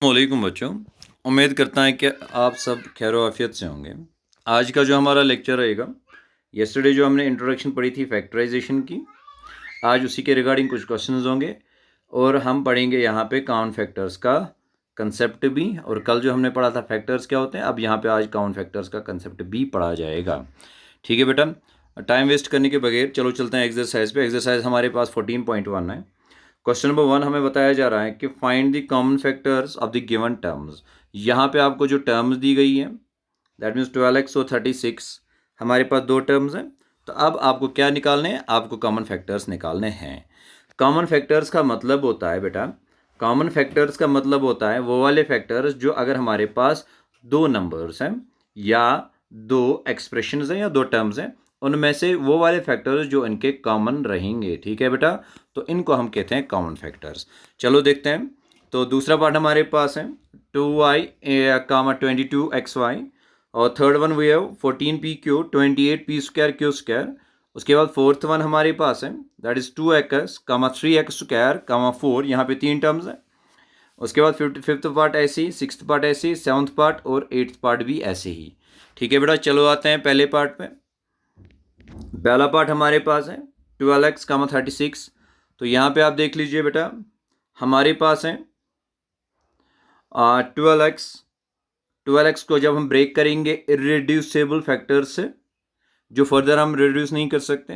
वालेकुम बच्चों। उम्मीद करता है कि आप सब खैर आफियत से होंगे। आज का जो हमारा लेक्चर रहेगा, यस्टरडे जो हमने इंट्रोडक्शन पढ़ी थी फैक्टराइजेशन की, आज उसी के रिगार्डिंग कुछ क्वेश्चंस होंगे और हम पढ़ेंगे यहाँ पे काउंट फैक्टर्स का कंसेप्ट भी। और कल जो हमने पढ़ा था फैक्टर्स क्या होते हैं, अब यहाँ पे आज काउंट फैक्टर्स का कंसेप्ट भी पढ़ा जाएगा। ठीक है बेटा, टाइम वेस्ट करने के बगैर चलो चलते हैं एक्सरसाइज पे। एक्सरसाइज हमारे पास 14.1 है। क्वेश्चन नंबर 1 हमें बताया जा रहा है कि find the common factors of the given terms. यहाँ पे आपको जो टर्म्स दी गई है, दैट मीन्स 12x और 36, हमारे पास दो टर्म्स हैं। तो अब आपको क्या निकालने हैं? आपको कॉमन फैक्टर्स निकालने हैं। कॉमन फैक्टर्स का मतलब होता है बेटा, कॉमन फैक्टर्स का मतलब होता है वो वाले फैक्टर्स जो अगर हमारे पास दो नंबर्स हैं या दो एक्सप्रेशंस हैं या दो टर्म्स हैं, उनमें से वो वाले फैक्टर्स जो इनके कॉमन रहेंगे। ठीक है बेटा, तो इनको हम कहते हैं कॉमन फैक्टर्स। चलो देखते हैं। तो दूसरा पार्ट हमारे पास है 2y, 22xy, और third one we have 14p/q, 28p² q²। उसके बाद फोर्थ वन हमारे पास है दैट इज 2x, 3x², 4, यहाँ पे तीन टर्म्स है। उसके बाद फिफ्थ पार्ट ऐसे ही, सिक्स्थ पार्ट ऐसे ही, सेवन्थ पार्ट और एट्थ पार्ट भी ऐसे ही। ठीक है बेटा, चलो आते हैं पहले पार्ट पे। पहला पार्ट हमारे पास है 12x, 36। तो यहाँ पे आप देख लीजिए बेटा, हमारे पास है 12x को जब हम ब्रेक करेंगे इरेड्यूसेबल फैक्टर्स से, जो फर्दर हम रिड्यूस नहीं कर सकते,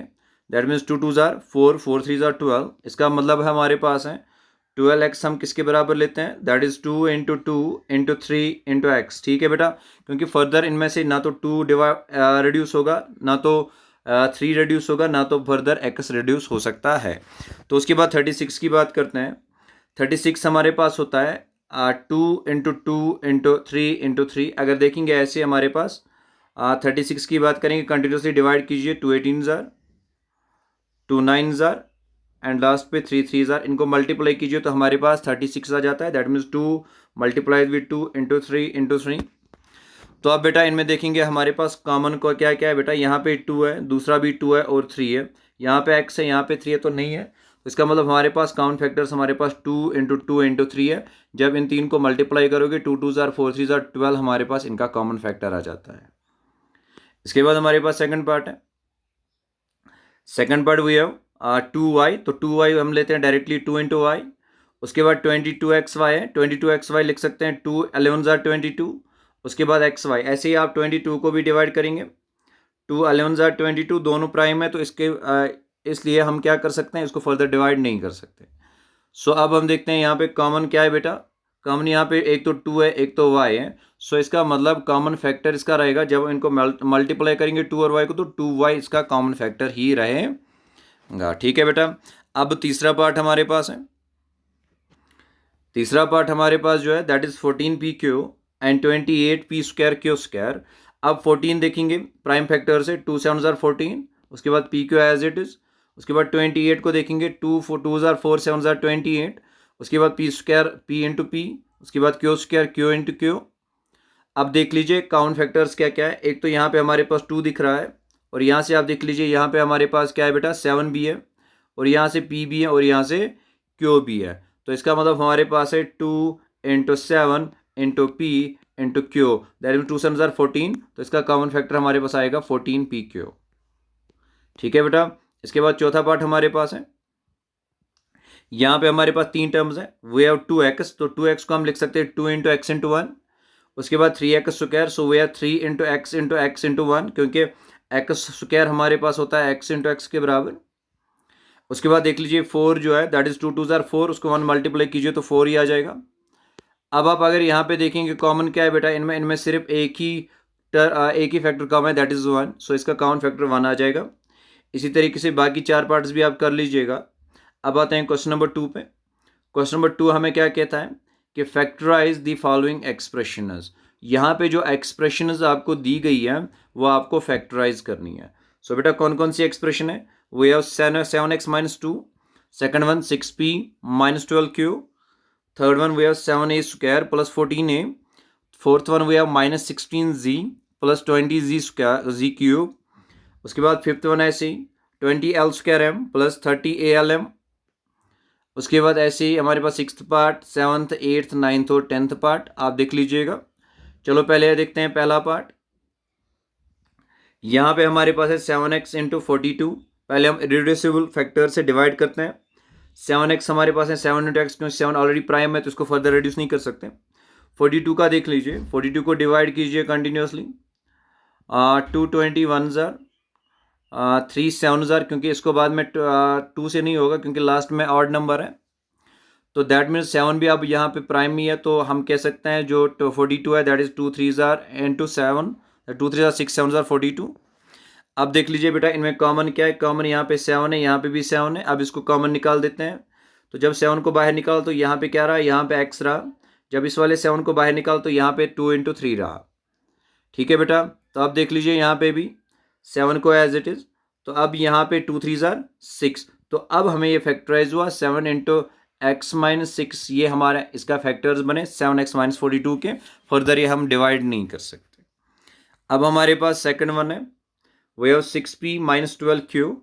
दैट मीन्स 2 2 4, 4 3 12। इसका मतलब है हमारे पास है 12x हम किसके बराबर लेते हैं, that is 2 into 2 into 3 into x. ठीक है बेटा, क्योंकि फर्दर इनमें से ना तो 2 रिड्यूस होगा, ना तो 3 रिड्यूस होगा, ना तो फर्दर x रिड्यूस हो सकता है। तो उसके बाद 36 की बात करते हैं। 36 हमारे पास होता है 2 इंटू 2 इंटू 3 इंटू 3। अगर देखेंगे ऐसे हमारे पास 36 की बात करेंगे, कंटिन्यूसली डिवाइड कीजिए, 2 18 जार, 2 9 जार, एंड लास्ट पे 3 3 जार। इनको मल्टीप्लाई कीजिए तो हमारे पास 36 आ जाता है। That means 2 multiplied with 2 into 3 into 3। तो अब बेटा इनमें देखेंगे हमारे पास कॉमन को क्या क्या है बेटा, यहाँ पे 2 है, दूसरा भी 2 है और 3 है, यहाँ पे x है, यहाँ पे 3 है, तो नहीं है। तो इसका मतलब हमारे पास काउंट फैक्टर्स हमारे पास 2 इंटू 2 इंटू 3 है। जब इन तीन को मल्टीप्लाई करोगे 2 2 जार, 4 3 जार 12, हमारे पास इनका कॉमन फैक्टर आ जाता है। इसके बाद हमारे पास सेकंड पार्ट है। Second part we have 2y। तो 2y हम लेते हैं डायरेक्टली 2 इंटू वाई। उसके बाद 22xy है, 22xy लिख सकते हैं, 2 11 जार 22। उसके बाद xy, ऐसे ही आप 22 को भी डिवाइड करेंगे, 2 11 जार 22, दोनों प्राइम है, तो इसलिए हम क्या कर सकते हैं, इसको फर्दर डिवाइड नहीं कर सकते। सो अब हम देखते हैं यहाँ पे कॉमन क्या है बेटा। कॉमन यहाँ पे एक तो 2 है, एक तो y है। सो इसका मतलब कॉमन फैक्टर इसका रहेगा, जब इनको मल्टीप्लाई करेंगे 2 और y को, तो 2y इसका कॉमन फैक्टर ही रहेगा। ठीक है बेटा, अब तीसरा पार्ट हमारे पास है। तीसरा पार्ट हमारे पास जो है that is 14p/q and 28p² q²। अब 14 देखेंगे प्राइम फैक्टर से, 2 7 जार 14। उसके बाद pq एज इट इज। उसके बाद 28 को देखेंगे, 2 जार 4 7 जार 28। उसके बाद p² p इंटू p। उसके बाद q² q इंटू q। अब देख लीजिए काउंट फैक्टर्स क्या क्या है। एक तो यहाँ पे हमारे पास 2 दिख रहा है, और यहाँ से आप देख लीजिए यहाँ पे हमारे पास क्या है बेटा, 7 भी है, और यहाँ से p भी है, और यहाँ से q भी है। तो इसका मतलब हमारे पास है 2 into 7 into p into q, that mean 2 7 jar 14। तो इसका कॉमन फैक्टर हमारे पास आएगा 14p/q। ठीक है बेटा, इसके बाद चौथा पार्ट हमारे पास है। यहाँ पे हमारे पास तीन टर्म्स हैं। वी हैव 2x, तो 2x को हम लिख सकते हैं 2 इंटू एक्स इंटू 1। उसके बाद 3x², so we have 3 into X into 1, क्योंकि x² हमारे पास होता है x इंटू एक्स के बराबर। उसके बाद देख लीजिए 4 जो है दैट इज 2 2 जार 4, उसको 1 मल्टीप्लाई कीजिए तो 4 ही आ जाएगा। अब आप अगर यहाँ पे देखेंगे कॉमन क्या है बेटा, इनमें इनमें सिर्फ एक ही फैक्टर कॉमन है, दैट इज 1। सो इसका काउंट फैक्टर 1 आ जाएगा। इसी तरीके से बाकी चार पार्ट्स भी आप कर लीजिएगा। अब आते हैं क्वेश्चन नंबर 2 पे। क्वेश्चन नंबर 2 हमें क्या कहता है कि फैक्टराइज द फॉलोइंग एक्सप्रेशंस। यहाँ पे जो एक्सप्रेशंस आपको दी गई है वो आपको फैक्टराइज करनी है। सो बेटा कौन कौन सी एक्सप्रेशन है, we have 7x minus 2, second one 6p minus 12q, third one we have 7a² plus 14a, fourth one we have minus 16z plus 20z cube. उसके बाद फिफ्थ वन ऐसे ही 20l² m प्लस 30 alm। उसके बाद ऐसे ही हमारे पास 6th part, 7th, 8th, 9th और 10th part आप देख लीजिएगा। चलो पहले देखते हैं पहला पार्ट। यहाँ पे हमारे पास है 7x इंटू 42। पहले हम इरेड्यूसिबल फैक्टर से डिवाइड करते हैं। 7x हमारे पास है 7 इंटू एक्स, क्योंकि 7 ऑलरेडी प्राइम है तो इसको फर्दर रिड्यूस नहीं कर सकते। 42 का देख लीजिए, 42 को डिवाइड कीजिए कंटिन्यूसली। 221 ज़ार 3 7 ज़ार, क्योंकि इसको बाद में 2 से नहीं होगा क्योंकि लास्ट में ऑड नंबर है, तो दैट मीन्स 7 भी अब यहाँ पे प्राइम ही है, तो हम कह सकते हैं जो 42 है दैट इज़ 2 3 ज़ार इंटू 7, 2 3 ज़ार 6 7 ज़ार 42। अब देख लीजिए बेटा इनमें कॉमन क्या है, कॉमन यहाँ पे 7 है, यहाँ पे भी 7 है। अब इसको कॉमन निकाल देते हैं, तो जब 7 को बाहर निकाल तो यहाँ पे क्या रहा, यहाँ पे x रहा। जब इस वाले 7 को बाहर निकाल तो यहाँ पे 2 इंटू 3 रहा। ठीक है बेटा, तो अब देख लीजिए यहाँ पे भी 7 को एज इट इज़, तो अब यहाँ पे 2 3 ज़ार 6, तो अब हमें ये फैक्टराइज हुआ 7 इंटू एक्स माइनस 6, ये हमारा इसका फैक्टर्स बने 7x माइनस 42 के। फर्दर ये हम डिवाइड नहीं कर सकते। अब हमारे पास सेकंड वन है, way of 6p minus 12q।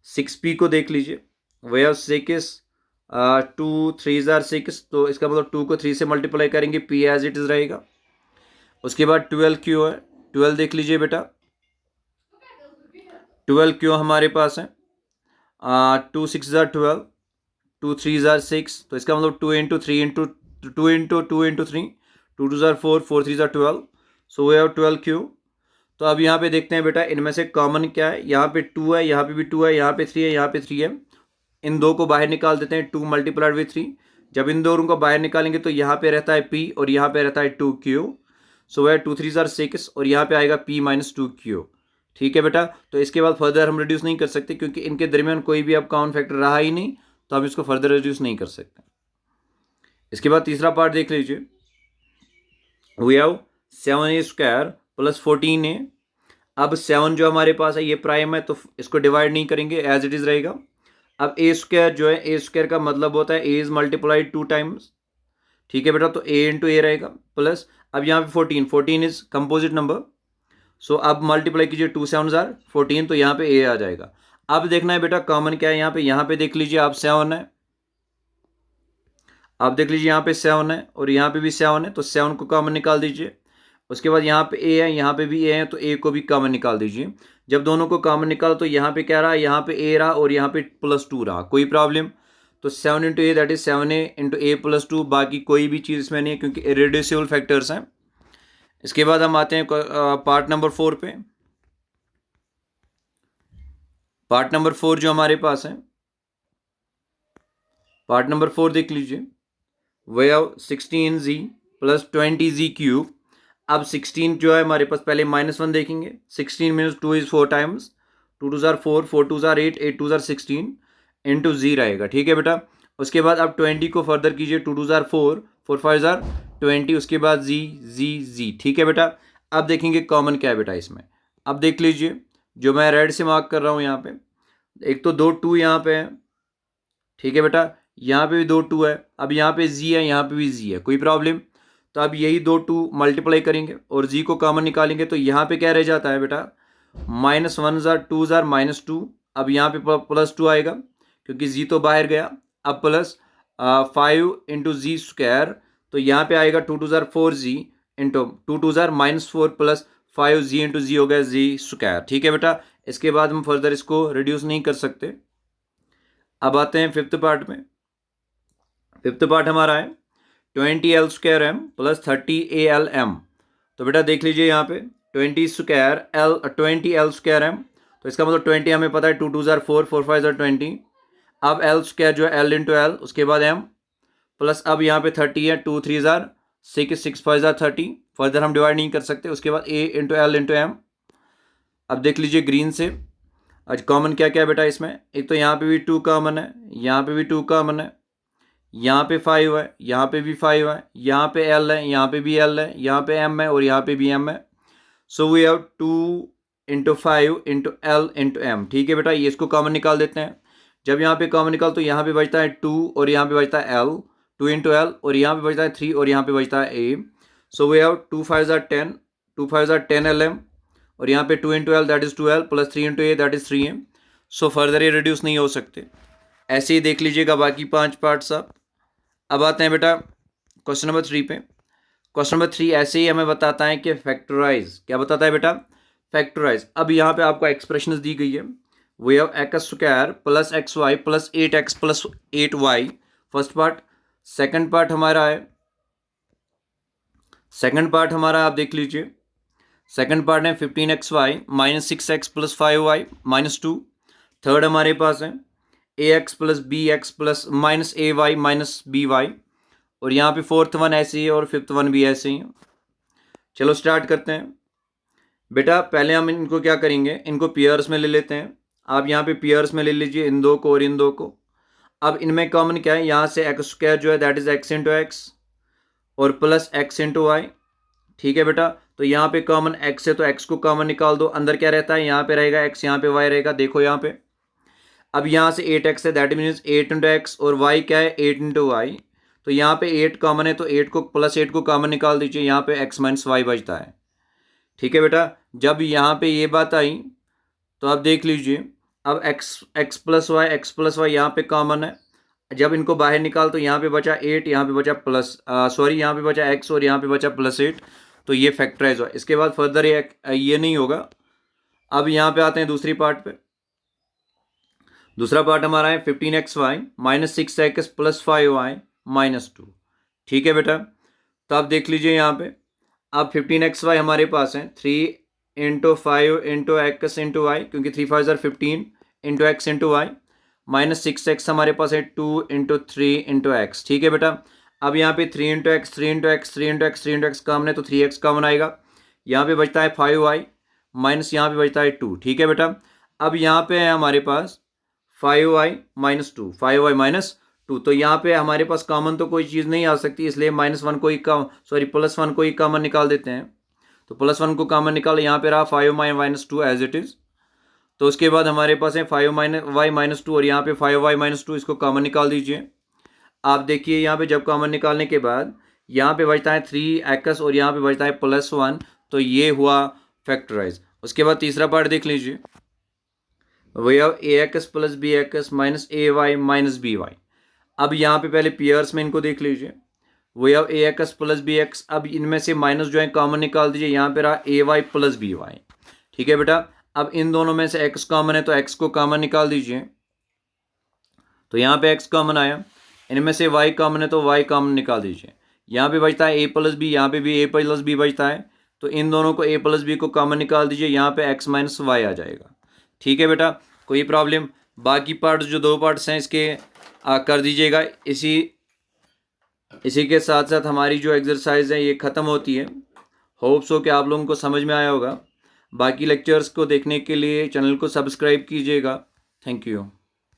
6p को देख लीजिए, वे ऑफ 6 2 3 ज़ार 6, तो इसका मतलब 2 को 3 से मल्टीप्लाई करेंगे, p एज इट इज़ रहेगा। उसके बाद 12q है, 12 देख लीजिए बेटा, 12q हमारे पास है 2 6 ज़ार 12, 2 3 ज़ार 6, तो इसका मतलब 2 इंटू 3 इंटू 2 इंटू 2 इंटू 3, 2 2 ज़ार 4, 4 3 ज़ार 12, सो वे हैव 12q। तो अब यहाँ पे देखते हैं बेटा इनमें से कॉमन क्या है, यहाँ पे 2 है, यहाँ पे भी 2 है, यहाँ पे 3 है, यहाँ पे 3 है। इन दो को बाहर निकाल देते हैं, 2 मल्टीप्लाइड विथ 3। जब इन दोनों को बाहर निकालेंगे तो यहाँ पे रहता है p और यहाँ पे रहता है 2q, सो वह 2 3 ज़ार 6 और यहाँ पे आएगा p माइनस 2q। ठीक है बेटा, तो इसके बाद फर्दर हम रिड्यूस नहीं कर सकते क्योंकि इनके दरमियान कोई भी अब कॉमन फैक्टर रहा ही नहीं, तो हम इसको फर्दर रिड्यूस नहीं कर सकते। इसके बाद तीसरा पार्ट देख लीजिए, we have 7a square plus 14a। अब 7 जो हमारे पास है ये प्राइम है तो इसको डिवाइड नहीं करेंगे, एज इट इज़ रहेगा। अब ए स्क्वायर जो है, ए स्क्वायर का मतलब होता है ए इज मल्टीप्लाइड 2 टाइम्स। ठीक है बेटा, तो ए इंटू ए रहेगा प्लस, अब यहाँ पे 14 इज कंपोजिट नंबर, सो अब मल्टीप्लाई कीजिए 2 7 ज़ार 14, तो यहाँ पे ए आ जाएगा। अब देखना है बेटा कॉमन क्या है, यहाँ पे देख लीजिए आप 7 है, आप देख लीजिए यहाँ पे 7 है और यहाँ पे भी 7 है, तो 7 को कॉमन निकाल दीजिए। उसके बाद यहाँ पे ए है, यहाँ पे भी ए है, तो ए को भी कॉमन निकाल दीजिए। जब दोनों को कॉमन निकालो तो यहाँ पे क्या रहा, यहाँ पे ए रहा और यहाँ पे +2 रहा, कोई प्रॉब्लम। तो 7 into a that is 7a into a +2, बाकी कोई भी चीज़ इसमें नहीं है क्योंकि इरेड्यूसिबल फैक्टर्स हैं। इसके बाद हम आते हैं पार्ट नंबर 4 पे। पार्ट नंबर 4 जो हमारे पास है, पार्ट नंबर 4 देख लीजिए, वे have 16z plus 20z cube. अब 16 जो है हमारे पास, पहले -1 देखेंगे, 16 मीन्स 2 इज 4 टाइम्स, 2 2 ज़ार 4, 4 2 ज़ार 8, 8 2 ज़ार 16 इंटू जी रहेगा। ठीक है बेटा, उसके बाद अब 20 को फर्दर कीजिए, 2 2 ज़ार 4, 4 5 ज़ार 20, उसके बाद जी। ठीक है बेटा, अब देखेंगे कॉमन क्या है बेटा इसमें। अब देख लीजिए जो मैं रेड से मार्क कर रहा हूँ यहाँ पे, एक तो 2 2 यहाँ पे है। ठीक है बेटा, यहाँ पे भी 2 2 है, अब यहाँ पे जी है, यहाँ पे भी जी है, कोई प्रॉब्लम। तो अब यही 2 2 मल्टीप्लाई करेंगे और जी को कॉमन निकालेंगे, तो यहाँ पे क्या रह जाता है बेटा, -1 ज़ार 2 ज़ार -2। अब यहाँ पे +2 आएगा क्योंकि जी तो बाहर गया। अब प्लस 5 इंटू जी स्क्वायर, तो यहाँ पे आएगा 2 2 ज़ार 4g इंटू 2 2 ज़ार -4 प्लस 5g इंटू जी हो गया जी स्क्वायर। ठीक है बेटा, इसके बाद हम फर्दर इसको रिड्यूस नहीं कर सकते। अब आते हैं फिफ्थ पार्ट में। फिफ्थ पार्ट हमारा है 20l square m plus 30al m। तो बेटा देख लीजिए यहाँ पे 20l स्क्वायर m, तो इसका मतलब 20 हमें पता है, 2 2 ज़ार 4, 4 5 ज़ार 20। अब l स्क्वायर जो है l इंटू एल, उसके बाद m प्लस, अब यहाँ पे 30 है, 2 3 ज़ार 6, 6 5 ज़ार 30, फर्दर हम डिवाइड नहीं कर सकते। उसके बाद a into L into m। अब देख लीजिए ग्रीन से, आज कॉमन क्या क्या है बेटा इसमें, एक तो यहाँ पे भी 2 कॉमन है, यहाँ पे भी 2 कॉमन है, यहाँ पे 5 है, यहाँ पे भी 5 है, यहाँ पे L है, यहाँ पे भी L है, यहाँ पे M है और यहाँ पे भी M है। So we have 2 into 5 into L into M। ठीक है बेटा, ये इसको कॉमन निकाल देते हैं। जब यहाँ पे कॉमन निकाल तो यहाँ पे बचता है 2 और यहाँ पे बचता है L, 2 इंटू L, और यहाँ पे बचता है 3 और यहाँ पे बचता है A। सो वी हैव 2 5 ज़ार 10, 2 5 ज़ार 10 LM, और यहाँ पे 2 into L that is 2L plus 3 into A that is 3M। So further ये रिड्यूस नहीं हो सकते। ऐसे ही देख लीजिएगा बाकी 5 पार्ट्स आप। अब आते हैं बेटा क्वेश्चन नंबर 3 पे। क्वेश्चन नंबर 3 ऐसे ही हमें बताता है कि फैक्टराइज, क्या बताता है बेटा, फैक्टराइज। अब यहाँ पे आपको एक्सप्रेशन दी गई है, we have X square plus X Y plus 8x plus 8y, first part. Second part हमारा है, सेकंड पार्ट हमारा आप देख लीजिए, सेकंड पार्ट है 15xy minus 6x plus 5y minus 2। Third हमारे पास है ax plus bx plus minus ay minus by, और यहाँ पे फोर्थ वन ऐसे ही है और फिफ्थ वन भी ऐसे ही है। चलो स्टार्ट करते हैं बेटा। पहले हम इनको क्या करेंगे, इनको पेयर्स में ले लेते हैं। आप यहाँ पे पेयर्स में ले लीजिए इन दो को और इन दो को। अब इनमें कॉमन क्या है, यहाँ से एक्स स्क्वायर जो है that is x into x और प्लस एक्स इंटू वाई। ठीक है बेटा, तो यहाँ पे कॉमन एक्स है तो एक्स को कॉमन निकाल दो। अंदर क्या रहता है, यहाँ पे रहेगा एक्स, यहाँ पे वाई रहेगा। देखो यहाँ पे, अब यहाँ से 8x है दैट मीन्स 8 इंटू एक्स और y क्या है 8 इंटू वाई। तो यहाँ पे 8 कॉमन है तो 8 को प्लस 8 को कॉमन निकाल दीजिए, यहाँ पे x माइनस वाई बचता है। ठीक है बेटा, जब यहाँ पे ये बात आई तो आप देख लीजिए, अब x प्लस वाई यहाँ पे कॉमन है। जब इनको बाहर निकाल तो यहाँ पे बचा 8, यहाँ पे बचा प्लस सॉरी यहाँ पे बचा x और यहाँ पे बचा प्लस 8, तो ये फैक्टराइज हुआ। इसके बाद फर्दर ये नहीं होगा। अब यहाँ पे आते हैं दूसरी पार्ट पे। दूसरा पार्ट हमारा है 15xy minus 6x plus 5y minus 2। ठीक है बेटा, तो आप देख लीजिए यहाँ पे, अब 15xy हमारे पास है 3 into 5 into X into Y, क्योंकि 3 5 ज़र 15 into X into Y, minus 6x हमारे पास है 2 इंटू 3 इंटू एक्स। ठीक है बेटा, अब यहाँ पे 3 into x 3 into x 3 into x 3 into x common है तो 3x कॉमन आएगा। यहाँ पे बचता है 5y माइनस यहाँ पे बचता है 2। ठीक है बेटा, अब यहाँ पे है हमारे पास 5y माइनस 2, 5y माइनस 2, तो यहाँ पे हमारे पास कॉमन तो कोई चीज़ नहीं आ सकती, इसलिए -1 को ही प्लस 1 को ही कॉमन निकाल देते हैं। तो प्लस 1 को कॉमन निकाल, यहाँ पे रहा 5y minus 2 as it is. तो उसके बाद हमारे पास है 5y माइनस 2 और यहाँ पे 5y माइनस 2, इसको कॉमन निकाल दीजिए। आप देखिए यहाँ पे जब कॉमन निकालने के बाद यहाँ पे बचता है 3x और यहाँ पे बचता है प्लस 1, तो ये हुआ फैक्टराइज। उसके बाद तीसरा पार्ट देख लीजिए, we have ax plus bx minus ay minus by। अब यहाँ पे पहले पेयर्स में इनको देख लीजिए, we have ax plus bx। अब इनमें से माइनस जो है कॉमन निकाल दीजिए, यहाँ पे रहा ay प्लस by। ठीक है बेटा, अब इन दोनों में से x कॉमन है तो x को कॉमन निकाल दीजिए, तो यहाँ पे x कॉमन आया। इनमें से y कॉमन है तो y कॉमन निकाल दीजिए, यहाँ पे बचता है a प्लस बी, यहाँ पे भी a प्लस बी बचता है, तो इन दोनों को a प्लस बी को कॉमन निकाल दीजिए, यहाँ पे x माइनस वाई आ जाएगा। ठीक है बेटा, कोई प्रॉब्लम? बाकी पार्ट्स जो 2 पार्ट्स हैं इसके कर दीजिएगा। इसी के साथ साथ हमारी जो एक्सरसाइज है ये ख़त्म होती है। होप्स हो कि आप लोगों को समझ में आया होगा। बाकी लेक्चर्स को देखने के लिए चैनल को सब्सक्राइब कीजिएगा। Thank you.